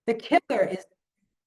The Killer is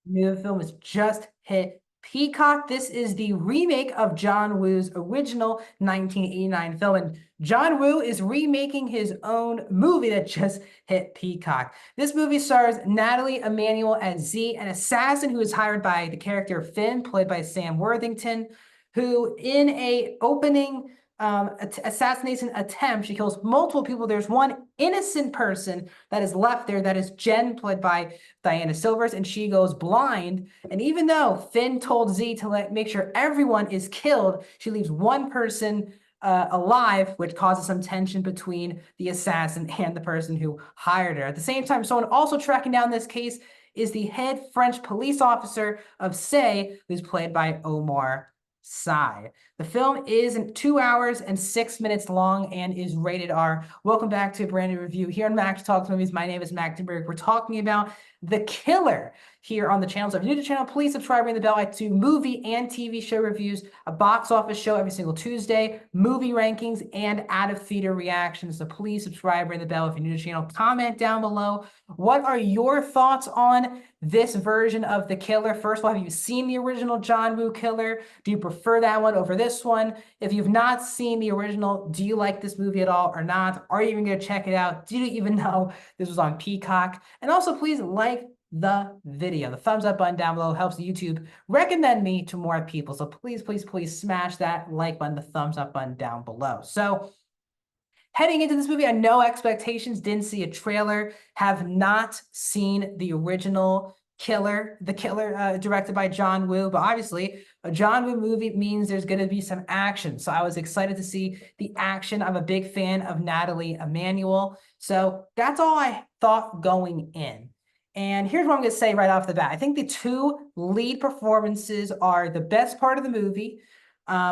new film has just hit Peacock. This is the remake of John Woo's original 1989 film. And John Woo is remaking his own movie that just hit Peacock. This movie stars Natalie Emmanuel as Z, an assassin who is hired by the character Finn, played by Sam Worthington, who in a opening assassination attempt, she kills multiple people. There's one innocent person that is left there. That is Jen, played by Diana Silvers, and she goes blind. And even though Finn told Z to make sure everyone is killed, she leaves one person alive, which causes some tension between the assassin and the person who hired her. At the same time, someone also tracking down this case is the head French police officer of Say, who's played by Omar Sy. The film is 2 hours and 6 minutes long and is rated R. Welcome back to a brand new review here on Max Talks Movies. My name is Mac Denberg. We're talking about The Killer here on the channel. So if you're new to the channel, please subscribe, ring the bell. I do movie and TV show reviews, a box office show every single Tuesday, movie rankings, and out-of-theater reactions. So please subscribe, ring the bell if you're new to the channel. Comment down below. What are your thoughts on this version of The Killer? First of all, have you seen the original John Woo Killer? Do you prefer that one over this one? If you've not seen the original, do you like this movie at all or not? Are you even going to check it out? Do you even know this was on Peacock? And also, please like the video. The thumbs up button down below helps YouTube recommend me to more people. So please, please, please smash that like button, the thumbs up button down below. So heading into this movie, I had no expectations, didn't see a trailer, have not seen the original The Killer, directed by John Woo. But obviously, a John Woo movie means there's going to be some action. So I was excited to see the action. I'm a big fan of Natalie Emmanuel. So that's all I thought going in. And here's what I'm going to say right off the bat. I think the two lead performances are the best part of the movie,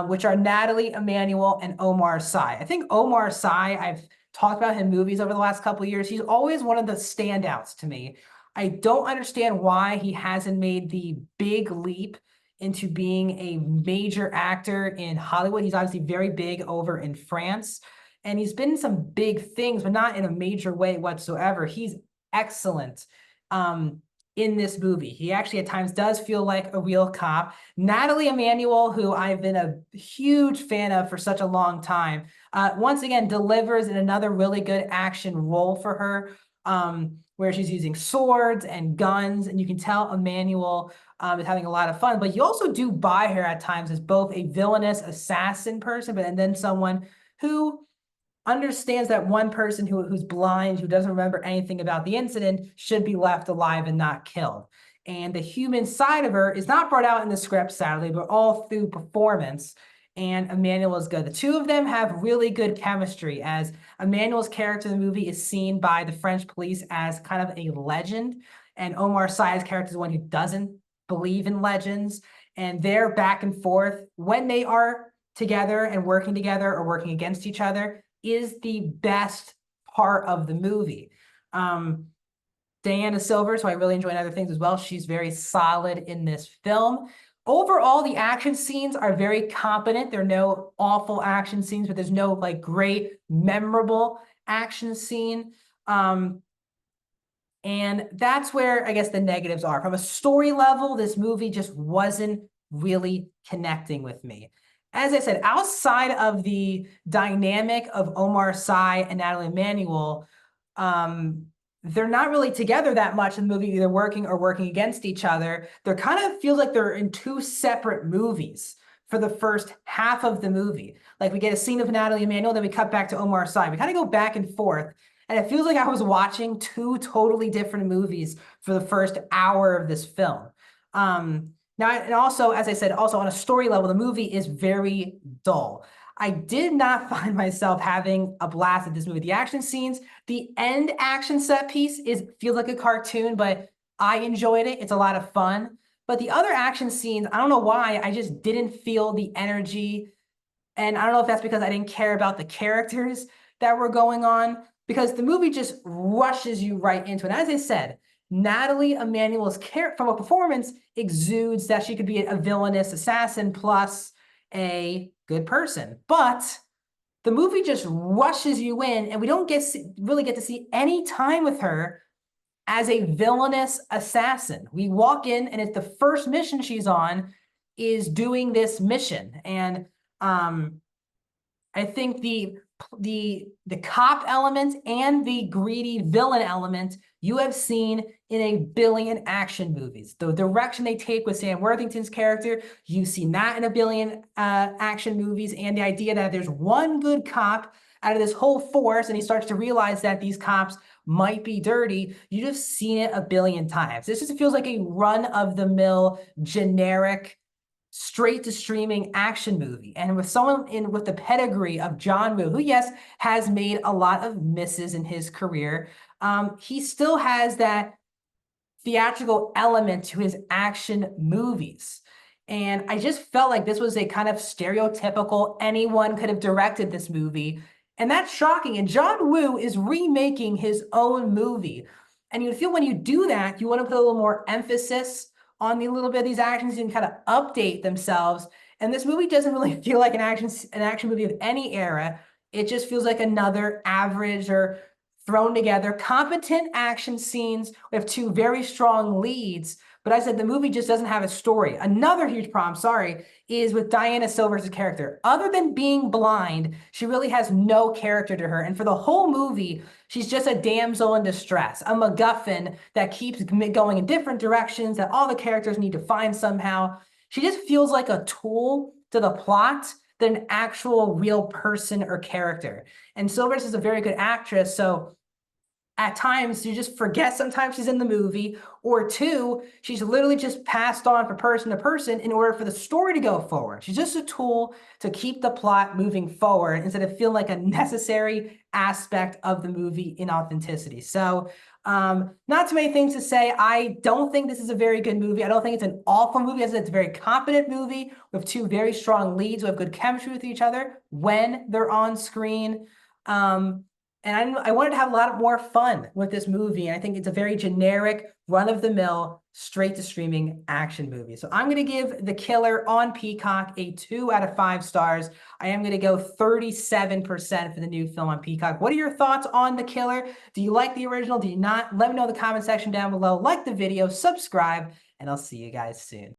which are Natalie Emmanuel and Omar Sy. I think Omar Sy, I've talked about him in movies over the last couple of years. He's always one of the standouts to me. I don't understand why he hasn't made the big leap into being a major actor in Hollywood. He's obviously very big over in France, and he's been in some big things, but not in a major way whatsoever. He's excellent in this movie. He actually at times does feel like a real cop. Natalie Emmanuel, who I've been a huge fan of for such a long time, once again delivers in another really good action role for her, where she's using swords and guns, and you can tell Emmanuel is having a lot of fun. But you also do buy her at times as both a villainous assassin person, and then someone who understands that one person who's blind, who doesn't remember anything about the incident, should be left alive and not killed. And the human side of her is not brought out in the script, sadly, but all through performance. And Emmanuel is good. The two of them have really good chemistry, as Emmanuel's character in the movie is seen by the French police as kind of a legend, and Omar Sy's character is the one who doesn't believe in legends. And they're back and forth when they are together and working together or working against each other is the best part of the movie. Diana Silvers, who I really enjoy in other things as well, she's very solid in this film. Overall, the action scenes are very competent. There are no awful action scenes, but there's no like great, memorable action scene. And that's where I guess the negatives are. From a story level, this movie just wasn't really connecting with me. As I said, outside of the dynamic of Omar Sy and Natalie Emmanuel, they're not really together that much in the movie, either working or working against each other. They're kind of feels like they're in two separate movies for the first half of the movie. Like we get a scene of Natalie Emmanuel, then we cut back to Omar Sy. We kind of go back and forth. And it feels like I was watching two totally different movies for the first hour of this film. Now, and also, as I said, also on a story level, the movie is very dull. I did not find myself having a blast at this movie. The action scenes, the end action set piece feels like a cartoon, but I enjoyed it. It's a lot of fun. But the other action scenes, I don't know why, I just didn't feel the energy. And I don't know if that's because I didn't care about the characters that were going on, because the movie just rushes you right into it. And as I said, Natalie Emmanuel's character from a performance exudes that she could be a villainous assassin plus a good person. But the movie just rushes you in, and we don't really get to see any time with her as a villainous assassin. We walk in, and it's the first mission she's on is doing this mission. And I think the cop element and the greedy villain element you have seen in a billion action movies. The direction they take with Sam Worthington's character, you've seen that in a billion action movies, and the idea that there's one good cop out of this whole force, and he starts to realize that these cops might be dirty. You've just seen it a billion times. This just feels like a run-of-the-mill, generic, straight to streaming action movie. And with someone with the pedigree of John Woo, who, yes, has made a lot of misses in his career, he still has that theatrical element to his action movies. And I just felt like this was a kind of stereotypical, anyone could have directed this movie. And that's shocking. And John Woo is remaking his own movie. And you feel when you do that, you want to put a little more emphasis on a little bit of these actions and kind of update themselves. And this movie doesn't really feel like an action movie of any era. It just feels like another average or thrown together competent action scenes. We have two very strong leads, but I said the movie just doesn't have a story. Another huge problem, sorry, is with Diana Silver's character. Other than being blind, she really has no character to her. And for the whole movie, she's just a damsel in distress, a MacGuffin that keeps going in different directions that all the characters need to find somehow. She just feels like a tool to the plot than an actual real person or character. And Silvers is a very good actress, so at times you just forget sometimes she's in the movie, or two, she's literally just passed on from person to person in order for the story to go forward. She's just a tool to keep the plot moving forward instead of feeling like a necessary aspect of the movie in authenticity. So not too many things to say. I don't think this is a very good movie. I don't think it's an awful movie. I said it's a very competent movie with two very strong leads who have good chemistry with each other when they're on screen. And I wanted to have a lot more fun with this movie. And I think it's a very generic, run-of-the-mill, straight-to-streaming action movie. So I'm going to give The Killer on Peacock a 2 out of 5 stars. I am going to go 37% for the new film on Peacock. What are your thoughts on The Killer? Do you like the original? Do you not? Let me know in the comment section down below. Like the video, subscribe, and I'll see you guys soon.